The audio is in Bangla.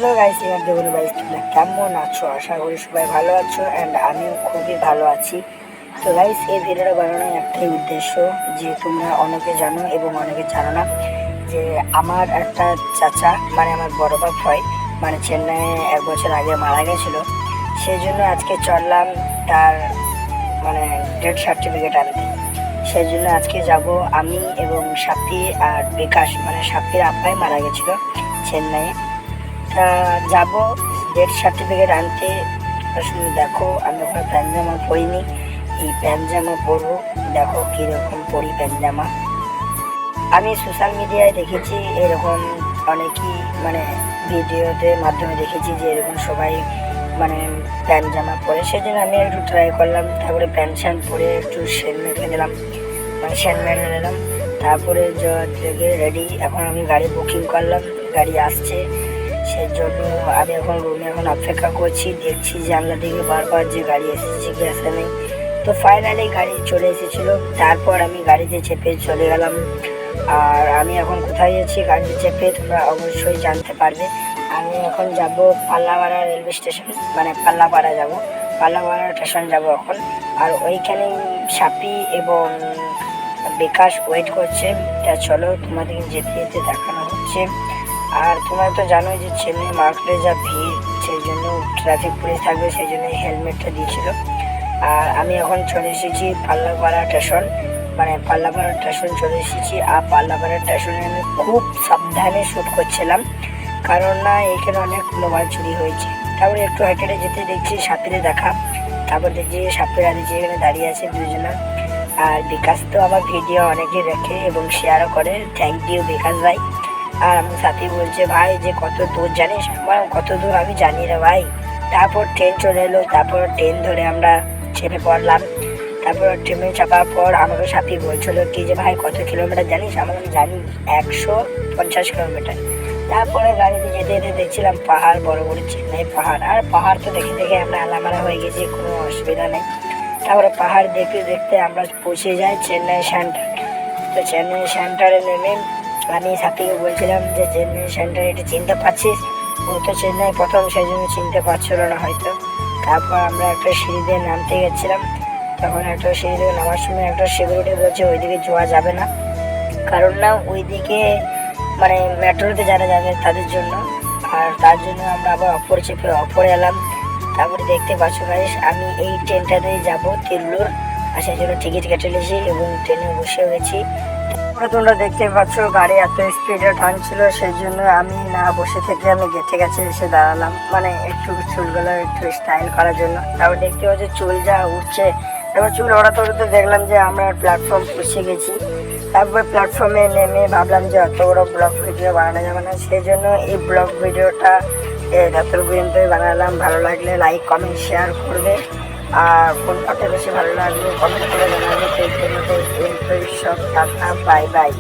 হ্যালো গাইস, এবার দেখুন গাইস, তোমরা কেমন আছো? আশা করি সবাই ভালো আছো অ্যান্ড আমিও খুবই ভালো আছি। তো গাইস, এই ভিডিওটা বানানোর একটাই উদ্দেশ্য যে তোমরা অনেকে জানো এবং অনেকে জানো না যে আমার একটা চাচা মানে আমার বড় বাপ হয়, মানে চেন্নাইয়ে 1 বছর আগে মারা গেছিল। সেই জন্য আজকে চললাম তার মানে ডেথ সার্টিফিকেট আনতে। সেই জন্য আজকে যাব আমি এবং সাপি আর বিকাশ, মানে সাপির আব্বাই মারা গেছিলো চেন্নাইয়ে। তা যাবো ডেথ সার্টিফিকেট আনতে। আসলে দেখো, আমি ওখানে প্যান্ট জামা পরিনি, এই প্যান্ট জামা পরবো। দেখো কীরকম পরি প্যান্ট জামা। আমি সোশ্যাল মিডিয়ায় দেখেছি এরকম অনেকই, মানে ভিডিওতে মাধ্যমে দেখেছি যে এরকম সবাই মানে প্যান্ট জামা পরে। সেই জন্য আমি একটু ট্রাই করলাম। তারপরে প্যান্ট শার্ট পরে একটু সেন মেখে দিলাম, মানে সেন মেখে নিলাম। তারপরে থেকে রেডি। এখন আমি গাড়ি বুকিং করলাম, গাড়ি আসছে। সেই জন্য আমি এখন রুমে অপেক্ষা করছি, দেখছি জানলা দিকে বারবার যে গাড়ি এসেছে কি আসে নেই। তো ফাইনালি গাড়ি চলে এসেছিলো। তারপর আমি গাড়িতে চেপে চলে গেলাম। আর আমি এখন কোথায় যাচ্ছি গাড়িতে চেপে তোমরা অবশ্যই জানতে পারবে। আমি এখন যাব পাল্লাপাড়া রেলওয়ে স্টেশন, মানে পাল্লাপাড়া যাব, পাল্লাপাড়া স্টেশন যাব এখন। আর ওইখানে সাপি এবং বিকাশ ওয়েট করছে। তা চলো তোমাদেরকে যেতে যেতে দেখানো হচ্ছে। আর তোমরা তো জানোই যে চেন্নাই মার্কেটে যা ভিড়, সেই জন্য ট্রাফিক পুলিশ থাকবে, সেই জন্য হেলমেটটা দিয়েছিল। আর আমি এখন চলে এসেছি পাল্লাপাড়া স্টেশন, মানে পাল্লাপাড়া স্টেশন চলে এসেছি। আর পাল্লাপাড়া স্টেশনে আমি খুব সাবধানে শ্যুট করছিলাম, কারণ না এখানে অনেক মোবাইল চুরি হয়েছে। তারপরে একটু হেঁটে হেঁটে যেতে দেখছি সাপিরে দেখা। তারপর দেখছি সাপির আদি যে এখানে দাঁড়িয়ে আছে দুজনা। আর বিকাশ তো আমার ভিডিও অনেকে দেখে এবং শেয়ারও করে, থ্যাংক ইউ বিকাশ ভাই। আর আমার সাথী বলছে, ভাই যে কত দূর জানিস? আমার কত দূর আমি জানি রে ভাই। তারপর ট্রেন চলে এলো, তারপর ট্রেন ধরে আমরা চেপে পড়লাম। তারপর ট্রেনে চাপার পর আমাকে সাথী বলছিল কি যে ভাই কত কিলোমিটার জানিস? আমাকে জানি 150 কিলোমিটার। তারপরে গাড়িতে যেতে যেতে দেখছিলাম পাহাড়, বড় বড় চেন্নাই পাহাড়। আর পাহাড় তো দেখে দেখে আমরা আলামারা হয়ে গেছি, কোনো অসুবিধা নেই। তারপরে পাহাড় দেখতে দেখতে আমরা পৌঁছে যাই চেন্নাই সেন্টার। তো চেন্নাই সেন্টারে নেমে আমি সাথীকে বলছিলাম যে চেন্নাই সেন্টার এটা চিনতে পারছিস? ও তো চেন্নাই প্রথম, সেই জন্য চিনতে পারছিল না হয়তো। তারপর আমরা একটা সিঁড়ি দিয়ে নামতে গেছিলাম। তখন একটা সিঁড়ি দিয়ে নামার সময় একটা সিকিউরিটি বলছে ওইদিকে যাওয়া যাবে না, কারণ না ওইদিকে মানে মেট্রোতে যারা যাবে তাদের জন্য। আর তার জন্য আমরা আবার অপরে চেপে অপরে এলাম। তারপরে দেখতে পাচ্ছ গাইস, আমি এই ট্রেনটাতেই যাবো তিরুলুর। আর সেই জন্য টিকিট কেটে নিয়েছি এবং ট্রেনে বসে গেছি। তোমরা দেখতে পাচ্ছ গাড়ি এত স্পিডে টানছিল, সেই জন্য আমি না বসে থেকে আমি গেটে কাছে এসে দাঁড়ালাম, মানে একটু চুলগুলো একটু স্টাইল করার জন্য। তারপর দেখতে পাচ্ছি চুল যা উঠছে। তারপর চুল ওড়াতে ওড়াতে দেখলাম যে আমরা প্ল্যাটফর্ম পৌঁছে গেছি। তারপর প্ল্যাটফর্মে নেমে ভাবলাম যে অত বড় ব্লগ ভিডিও বানানো যাবে না, সেই জন্য এই ব্লগ ভিডিওটা এত পর্যন্তই বানালাম। ভালো লাগলে লাইক কমেন্ট শেয়ার করবে, আর কোনটা বেশি ভালো লাগবে কমেন্ট করে জানাবে। সব টাটা, বাই বাই।